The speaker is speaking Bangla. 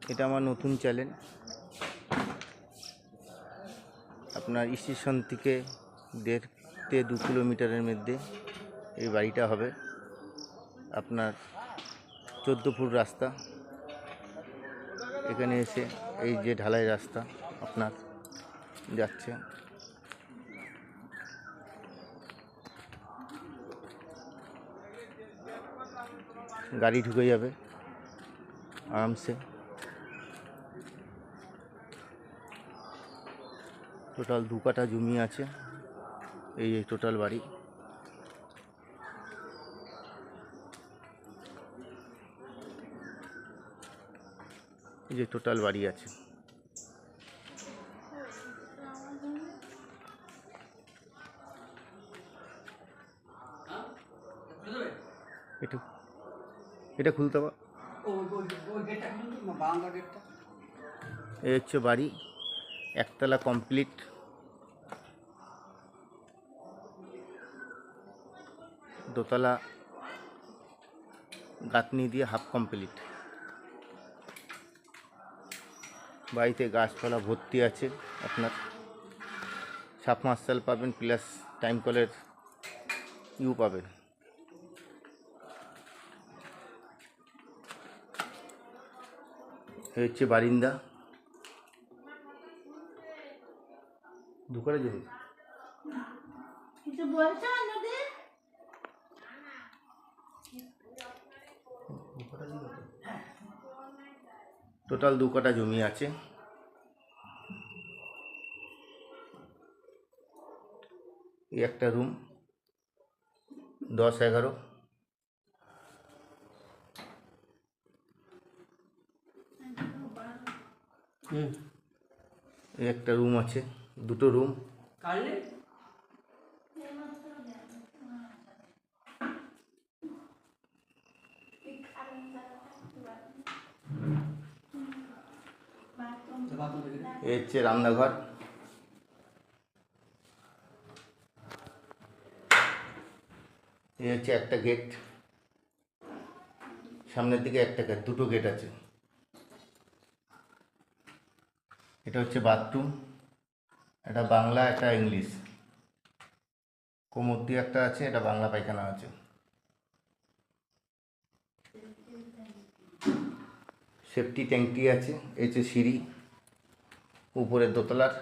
এটা আমার নতুন চ্যানেল। আপনার স্টেশন থেকে 1.5 কিলোমিটারের মধ্যে এই বাড়িটা হবে। আপনার 14 ফুট রাস্তা। এখানে এসে এই যে ঢালাই রাস্তা আপনার যাচ্ছে, গাড়ি ঢুকে যাবে আরামসে। টোটাল 2 কাঠা জমি আছে। এই টোটাল বাড়ি। এই যে টোটাল বাড়ি আছে। এটা খুলতে পার। এই হচ্ছে বাড়ি, একতলা কমপ্লিট। দোতলা গাঁথনি দিয়ে হাফ কমপ্লিট। বাড়িতে গাছপালা ভর্তি আছে। আপনার সাবমার্সিবল পাবেন, প্লাস টাইম কলের পাবেন। এই হচ্ছে বারিন্দা। দুকারে জমি। টোটাল 2 কাঠা জমি আছে। এই একটা রুম, 10-11। এই একটা রুম আছে, 2টো রুম। এই হচ্ছে রান্নাঘর। এই হচ্ছে একটা গেট, সামনের দিকে একটা গেট, 2টো গেট আছে। এটা হচ্ছে বাথরুম, এটা বাংলা, একটা ইংলিশ। কোমর দিয়ে একটা আছে, এটা বাংলা পায়খানা আছে। সেফটি ট্যাঙ্কি আছে। এই যে সিঁড়ি উপরের দোতলার।